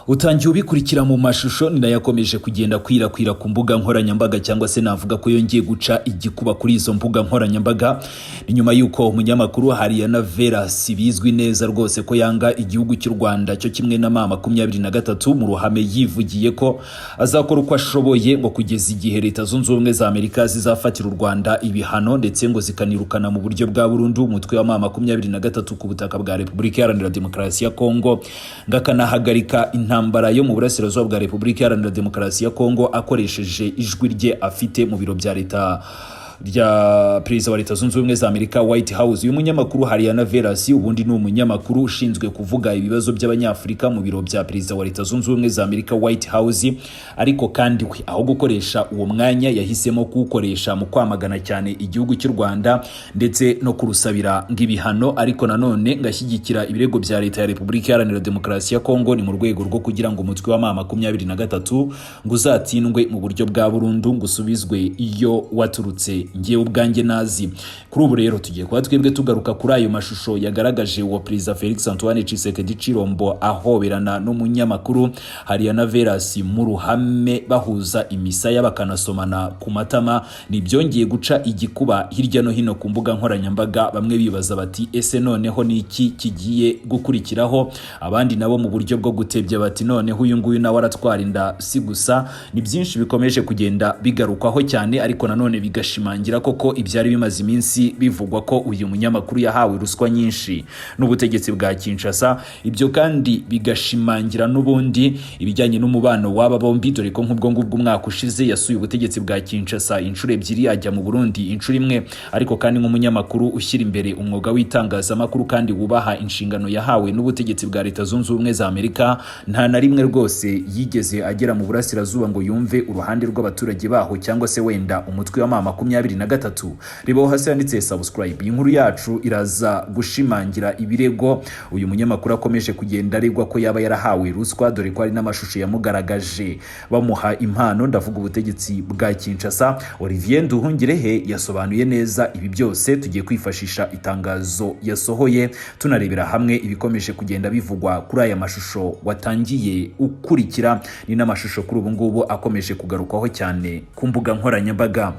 utangiye ubikurikira mu mashusho ni nayo yakomeje kugenda kwirakwira ku mbuga nkoranyambaga cyangwa se navuga ko yongeye guca igikuba kuri izo mbuga nkoranyambaga. Ni nyuma y'uko umunyamakuru Hariyana Veras bizwi neza rwose ko yanga igihugu cy'u Rwanda cyo kimwe na mama 23 mu ruhame yivugiye ko azakora uko ashoboye ngo kugeza igihe Leta Zunze Ubumwe za Amerika zizafatira u Rwanda ibihano ndetse ngo zikanirukana mu buryo bwa burundu umutwe wa mama 23 ku butaka bwa Repubulika Iharanira Demokarasi ya Kongo, ngakanahagarika intambara yo mu burasirazuba bwa Repubulika Iharanira Demokarasi ya Kongo akoresheje ijwi rye afite mu biro bya leta rya Perezida wa Leta Zunze Ubumwe za Amerika White House. Uyu munyamakuru Hariyana Veras ubundi ni umunyamakuru ushinzwe kuvuga ibibazo by'abanyafrika mu biro bya Perezida wa Leta Zunze Ubumwe za Amerika White House, ariko kandi we aho gukoresha uwo mwanya yahisemo kuwukoresha mu kwamagana cyane igihugu cy'u Rwanda ndetse no kurusabira ng'ibihano, ariko nanone ngashyigikira ibirego bya Leta ya Repubulika Iharanira Demokarasi ya Kongo ni mu rwego rwo kugira ngo umutwe wa mama 23 ngo uzatsindwe mu buryo bwa burundu ngo usubizwe iyo waturutse ngewe ubwanjye nazi. Kuri ubu rero tugiye kuba twebwe tugaruka kuri ayo mashusho yagaragaje uwo Perezida Felix Antoine Tshisekedi Tshilombo ahoberana n'umunyamakuru Hariyana Veras mu ruhame bahuza imisaya bakanasomana ku matama. Ni byongeye guca igikuba hirya no hino ku mbuga nkoranyambaga, bamwe bibaza bati ese noneho ni iki kigiye gukurikiraho, abandi nabo mu buryo bwo gutebya bati noneho uyu nguyu nawe aratwara inda si gusa. Ni byinshi bikomeje kugenda bigarukwaho cyane, ariko nanone bigashimangira koko ibyari bimaze iminsi bivugwa ko uyu munyamakuru yahawe ruswa nyinshi n'ubutegetsi bwa Kinshasa. Ibyo kandi bigashimangira n'ubundi ibijyanye n'umubano w'aba bombi, dore ko nk'ubwo ngubwo umwaka ushize yasuye ubutegetsi bwa Kinshasa inshuro ebyiri, ajya mu Burundi inshuro imwe. Ariko kandi nk'umunyamakuru ushyira imbere umwuga w'itangazamakuru kandi wubaha inshingano yahawe n'ubutegetsi bwa Leta Zunze Ubumwe za Amerika, nta na rimwe rwose yigeze agera mu burasirazuba ngo yumve uruhande rw'abaturage baho cyangwa se wenda umutwe wa mama 23. Ribaho hasi yanditse subscribe. Inkuru yacu iraza gushimangira ibirego uyu munyamakuru akomeje kugenda aregwa ko yaba yarahawe ruswa, dore ko ari n'amashusho yamugaragaje bamuha impano. Ndavuga ubutegetsi bwa Kinshasa. Olivier Nduhungirehe yasobanuye neza ibi byose. Tugiye kwifashisha itangazo yasohoye tunarebera hamwe ibikomeje kugenda bivugwa kuri aya mashusho watangiye ukurikira. Ni n'amashusho kuri ubu ngubu akomeje kugarukwaho cyane ku mbuga nkoranyambaga.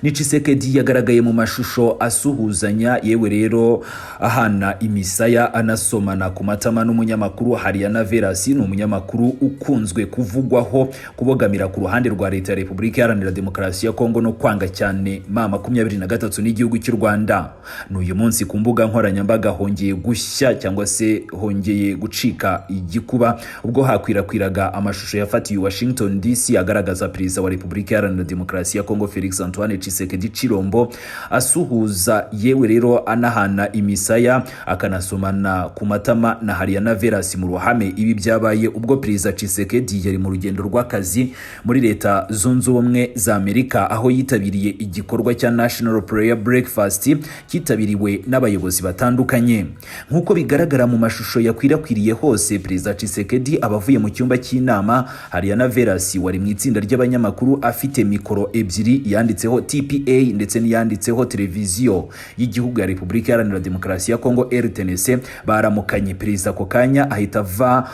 Ni Tshisekedi yagaragaye mu mashusho asuhuzanya, yewe rero ahana imisaya anasomana ku matama n'umunyamakuru Hariyana Veras. Ni umunyamakuru ukunzwe kuvugwaho kubogamira ku ruhande rwa Leta ya Repubulika Iharanira Demokarasi ya Kongo no kwanga cyane mama 23 n'igihugu cy'u Rwanda. N'uyu munsi ku mbuga nkoranyambaga hongeye gushya cyangwa se hongeye gucika igikuba ubwo hakwirakwiraga amashusho yafatiye Washington DC agaragaza Perezida wa Repubulika Iharanira Demokarasi ya Kongo Felix Antoine Tshisekedi Tshilombo asuhuza, yewe rero anahana imisaya akanasomana ku matama na Hariyana Veras mu ruhame. Ibi byabaye ubwo Perezida Tshisekedi yari mu rugendo rw'akazi muri Leta Zunze Ubumwe za Amerika, aho yitabiriye igikorwa cya National Prayer Breakfast kitabiriwe n'abayobozi batandukanye. Nk'uko bigaragara mu mashusho yakwirakwiriye hose, Perezida Tshisekedi abavuye mu cyumba cy'inama. Hariyana Veras wari mu itsinda ry'abanyamakuru afite mikoro ebyiri yanditseho TPA ndetse n'iyanditseho televiziyo y'igihugu ya Repubulika Iharanira Demokarasi ya Kongo RTNC. Baramukanye Perezida ako kanya ahita ava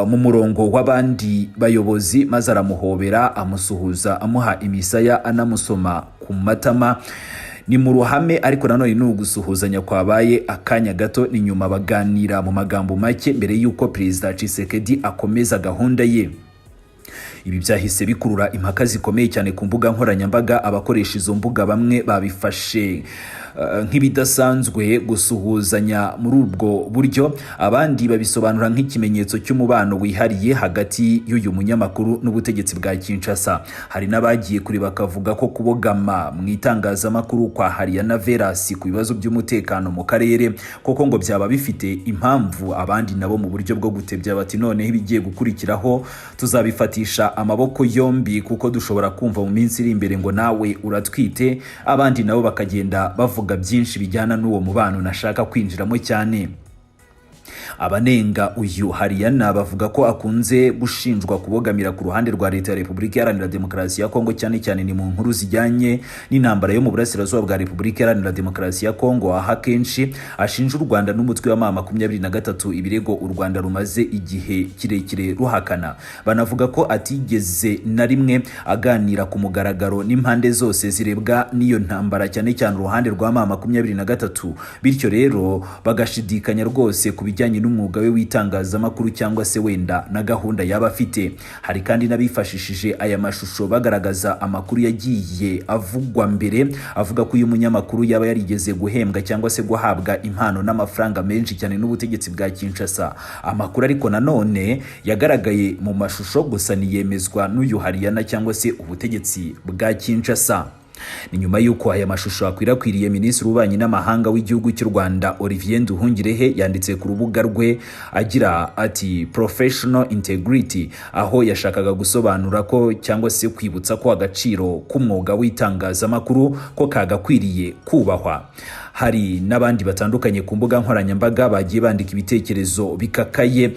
mu murongo w'abandi bayobozi maze aramuhobera amusuhuza amuha imisaya anamusoma ku matama. Ni mu ruhame, ariko nanone ni ugusuhuzanya kwabaye akanya gato. Ni nyuma baganira mu magambo make mbere y'uko Perezida Tshisekedi akomeza gahunda ye. Ibi byahise bikurura impaka zikomeye cyane ku mbuga nkoranyambaga. Abakoresha izo mbuga bamwe babifashe nk'ibidasanzwe gusuhuzanya muri ubwo buryo, abandi babisobanura nk'ikimenyetso cy'umubano wihariye hagati y'uyu munyamakuru n'ubutegetsi bwa Kinshasa. Hari n'abagiye kuri bakavuga ko kubogama mu itangazamakuru kwa Hariyana Veras ku bibazo by'umutekano mu karere koko ngo byaba bifite impamvu. Abandi nabo mu buryo bwo gutebya bati noneho ibigiye gukurikiraho tuzabifatisha amaboko yombi kuko dushobora kumva mu minsi iri imbere ngo nawe uratwite. Abandi nabo bakagenda bavuga byinshi bijyana n'uwo mubano nashaka kwinjiramo cyane. Abanenga uyu Hariyana bavuga ko akunze gushinjwa kubogamira ku ruhande rwa leta ya Repubulika Iharanira Demokarasi ya Kongo, cyane cyane ni mu nkuru zijyanye n'intambara yo mu burasirazuba bwa Repubulika Iharanira Demokarasi ya Kongo, aha kenshi ashinja u Rwanda n'umutwe wa M23 ibirego u Rwanda rumaze igihe kirekire ruhakana. Banavuga ko atigeze na rimwe aganira ku mugaragaro n'impande zose zirebwa n'iyo ntambara, cyane cyane uruhande rwa M23, bityo rero bagashidikanya rwose ku bijyanye n'umwuga we w'itangazamakuru cyangwa se wenda na gahunda yaba afite. Hari kandi n'abifashishije aya mashusho bagaragaza amakuru yagiye avugwa mbere avuga ko uyu munyamakuru yaba yarigeze guhembwa cyangwa se guhabwa impano n'amafaranga menshi cyane n'ubutegetsi bwa Kinshasa. Amakuru ariko nanone yagaragaye mu mashusho gusa niyemezwa n'uyu Hariyana cyangwa se ubutegetsi bwa Kinshasa. Ni nyuma yuko aya mashusho akwirakwiriye, Minisitiri w'Ububanyi n'Amahanga w'igihugu cy'u Rwanda Olivier Nduhungirehe yanditse ku rubuga rwe agira ati professional integrity, aho yashakaga gusobanura ko cyangwa se kwibutsa ko agaciro k'umwuga w'itangazamakuru ko kagakwiriye kubahwa. Hari n'abandi batandukanye ku mbuga nkoranyambaga bagiye bandika ibitekerezo bikakaye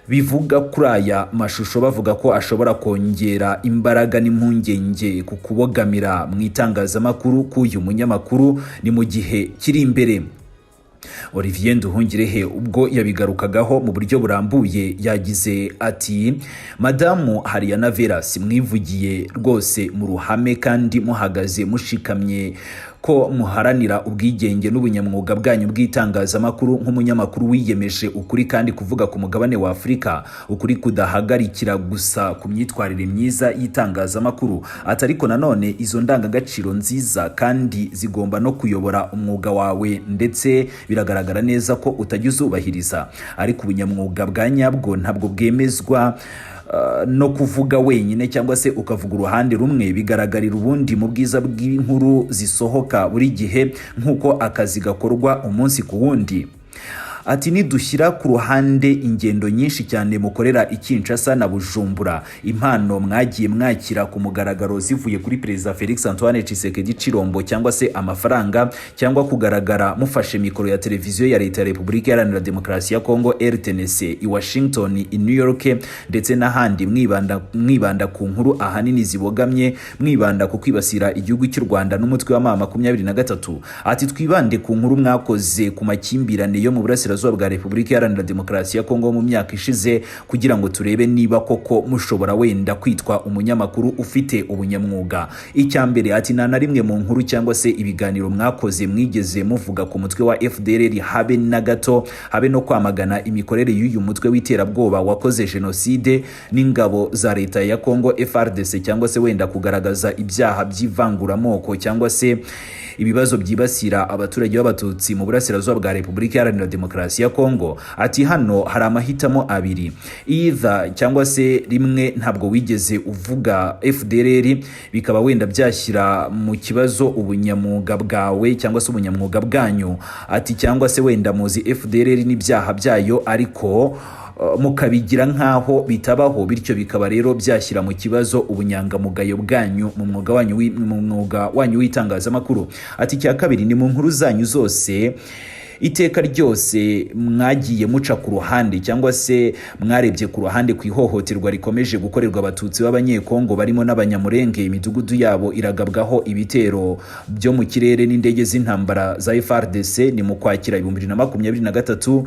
bivuga kuri aya mashusho, bavuga ko ashobora kongera imbaraga n'impungenge ku kubogamira mu itangazamakuru k'uyu munyamakuru ni mu gihe kiri imbere. Olivier Nduhungirehe ubwo yabigarukagaho mu buryo burambuye yagize ati Madamu Hariyana Veras, mwivugiye rwose mu ruhame kandi muhagaze mushikamye ko muharanira ubwigenge n'ubunyamwuga bwanyu bw'itangazamakuru nk'umunyamakuru wiyemeje ukuri kandi kuvuga ku mugabane wa Afurika, ukuri kudahagarikira gusa ku myitwarire myiza y'itangazamakuru. Atariko nanone izo ndangagaciro nziza kandi zigomba no kuyobora umwuga wawe, ndetse biragaragara neza ko utajya uzubahiriza. Ariko ubunyamwuga bwa nyabwo ntabwo bwemezwa no kuvuga wenyine cyangwa se ukavuga uruhande rumwe, bigaragarira ubundi mu bwiza bw'inkuru zisohoka buri gihe nk'uko akazi gakorwa umunsi ku wundi. Ati nidushyira ku ruhande ingendo nyinshi cyane mukorera i Kinshasa na Bujumbura, impano mwagiye mwakira ku mugaragaro zivuye kuri Perezida Felix Antoine Tshisekedi Chilombo, cyangwa se amafaranga, cyangwa kugaragara mufashe mikoro ya televiziyo ya leta ya Repubulika Iharanira Demokarasi ya Kongo RTNC i Washington, i New York ndetse n'ahandi, mwibanda ku nkuru ahanini zibogamye, mwibanda ku kwibasira igihugu cy'u Rwanda n'umutwe wa M23. Ati twibande ku nkuru mwakoze ku makimbirane yo mu burasirazuba bwa Repubulika Iharanira Demokarasi ya Kongo mu myaka ishize, kugira ngo turebe niba koko mushobora wenda kwitwa umunyamakuru ufite ubunyamwuga. Icyambere ati nta na rimwe mu nkuru cyangwa se ibiganiro mwakoze mwigeze muvuga ku mutwe wa FDLR habe na gato, habe no kwamagana imikorere y'uyu mutwe w'iterabwoba wakoze jenoside n'ingabo za leta ya Kongo FARDC, cyangwa se wenda kugaragaza ibyaha by'ivanguramoko cyangwa se ibibazo byibasira abaturage b'abatutsi mu burasirazuba bwa Repubulika Iharanira Demokarasi ya Kongo. Ati hano hari amahitamo abiri, either cyangwa se rimwe ntabwo wigeze uvuga FDLR, bikaba wenda byashyira mu kibazo ubunyamwuga bwawe cyangwa se ubunyamwuga bwanyu. Ati cyangwa se wenda muzi FDLR n'ibyaha byayo ariko mukabigira nkaho bitabaho, bityo bikaba rero byashyira mu kibazo ubunyangamugayo bwanyu mu mwuga wanyu w'itangazamakuru. Ati cya kabiri ni mu nkuru zanyu zose iteka ryose mwagiye muca ku ruhande cyangwa se mwarebye ku ruhande ku ihohoterwa rikomeje gukorerwa abatutsi b'abanyekongo barimo n'abanyamurenge. Imidugudu yabo iragabwaho ibitero byo mu kirere n'indege z'intambara za FARDC. Ni mu Kwakira 2023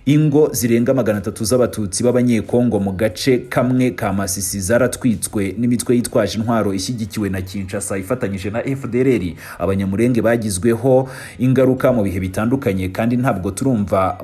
ingo zirenga 300 z'abatutsi b'abanyekongo mu gace kamwe ka Masisi zaratwitswe n'imitwe yitwaje intwaro ishyigikiwe na Kinshasa ifatanyije na FDLR. Abanyamurenge bagizweho ingaruka mu bihe bitandukanye kandi ntabwo turumva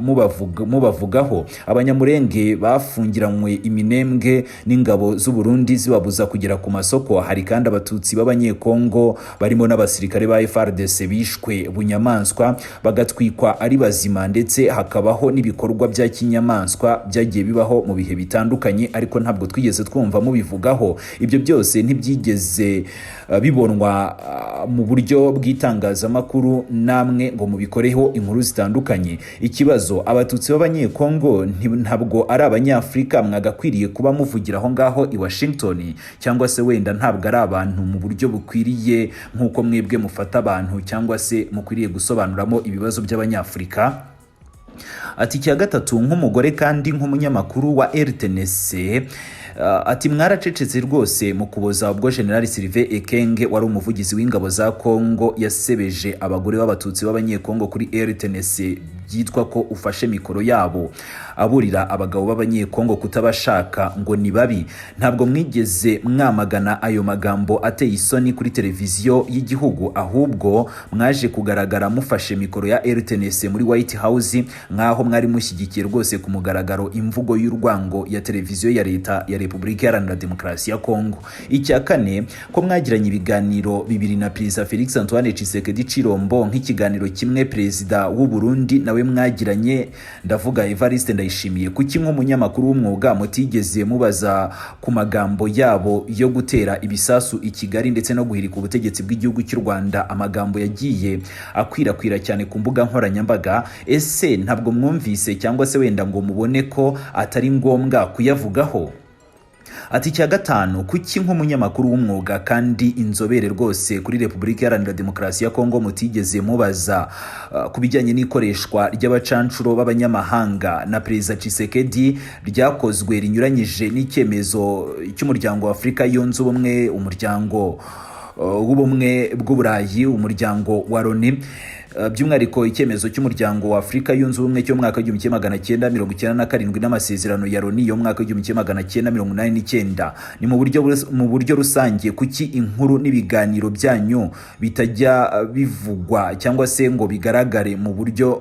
mubavugaho. Abanyamurenge bafungiranywe iminembwe n'ingabo z'u Burundi zibabuza kugera ku masoko. Hari kandi abatutsi b'abanyekongo barimo n'abasirikare ba FARDC bishwe bunyamaswa bagatwikwa ari bazima, ndetse hakabaho n'ibikorwa bya kinyamaswa byagiye bibaho mu bihe bitandukanye, ariko ntabwo twigeze twumva mubivugaho. Ibyo byose ntibyigeze bibonwa mu buryo bw'itangazamakuru, namwe ngo mubikoreho inkuru zitandukanye. Ikibazo abatutsi b'abanyekongo ntabwo ari abanyafrika mwagakwiriye kuba muvugira aho ngaho i Washington, cyangwa se wenda ntabwo ari abantu mu buryo bukwiriye nk'uko mwebwe mufata abantu cyangwa se mukwiriye gusobanuramo ibibazo by'abanyafrika. Ati icya gatatu, nk'umugore kandi nk'umunyamakuru wa RTNC, ati mwaracecetse rwose mu kuboza ubwo General Sylvain Ekenge wari umuvugizi w'ingabo za Kongo yasebeje abagore b'abatutsi b'abanyekongo kuri RTNC byitwa ko ufashe mikoro yabo aburira abagabo b'abanyekongo kutabashaka ngo ni babi. Ntabwo mwigeze mwamagana ayo magambo ateye isoni kuri televiziyo y'igihugu, ahubwo mwaje kugaragara mufashe mikoro ya RTNC muri White House nkaho mwari mushyigikiye rwose ku mugaragaro imvugo y'urwango ya televiziyo ya leta ya Repubulika Iharanira Demokarasi ya Kongo. Icya kane, ko mwagiranye ibiganiro bibiri na Perezida Felix Antoine Tshisekedi Chilombo, nk'ikiganiro kimwe Perezida w'u Burundi nawe mwagiranye, ndavuga Evariste Ndayishimiye. Kuki nk'umunyamakuru w'umwuga mutigeze mubaza ku magambo yabo yo gutera ibisasu i Kigali ndetse no guhirika ubutegetsi bw'igihugu cy'u Rwanda, amagambo yagiye akwirakwira cyane ku mbuga nkoranyambaga? Ese ntabwo mwumvise cyangwa se wenda ngo mubone ko atari ngombwa kuyavugaho? Ati icya gatanu, kuki nk'umunyamakuru w'umwuga kandi inzobere rwose kuri Repubulika Iharanira Demokarasi ya Kongo mutigeze mubaza ku bijyanye n'ikoreshwa ry'abacancuro b'abanyamahanga na Perezida Tshisekedi ryakozwe rinyuranyije n'icyemezo cy'umuryango wa Afurika yunze ubumwe, umuryango w'ubumwe bw'Uburayi, umuryango wa Loni, by'umwihariko icyemezo cy'umuryango wa Afurika yunze ubumwe cyo mwaka w'1997 n'amasezerano ya Loni yo mwaka w'1989. Ni mu buryo rusange kuki inkuru n'ibiganiro byanyu bitajya bivugwa cyangwa se ngo bigaragare mu buryo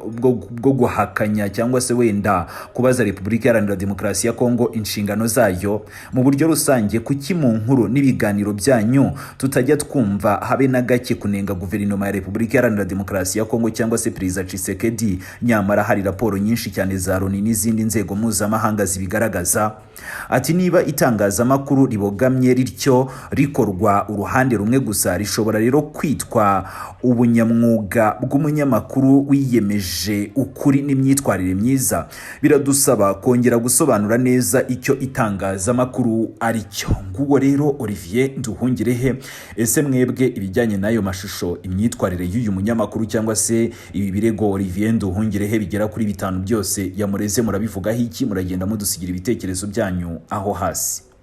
bwo guhakanya cyangwa se wenda kubaza Repubulika Iharanira Demokarasi ya Kongo inshingano zayo? Mu buryo rusange kuki mu nkuru n'ibiganiro byanyu tutajya twumva habe na gake kunenga guverinoma ya Repubulika Iharanira Demokarasi ya Kongo cyangwa se Perezida Tshisekedi, nyamara hari raporo nyinshi cyane za Loni n'izindi nzego mpuzamahanga zibigaragaza? Ati niba itangazamakuru ribogamye rityo rikorwa uruhande rumwe gusa, rishobora rero kwitwa ubunyamwuga bw'umunyamakuru wiyemeje ukuri n'imyitwarire myiza? Biradusaba kongera gusobanura neza icyo itangazamakuru ari cyo. Nguwo rero Olivier Nduhungirehe. Ese mwebwe ibijyanye n'ayo mashusho, imyitwarire y'uyu munyamakuru cyangwa se ibi birego Olivier Nduhungirehe bigera kuri 5 byose yamureze, murabivugaho iki? Muragenda mudusigira ibitekerezo byanyu aho hasi.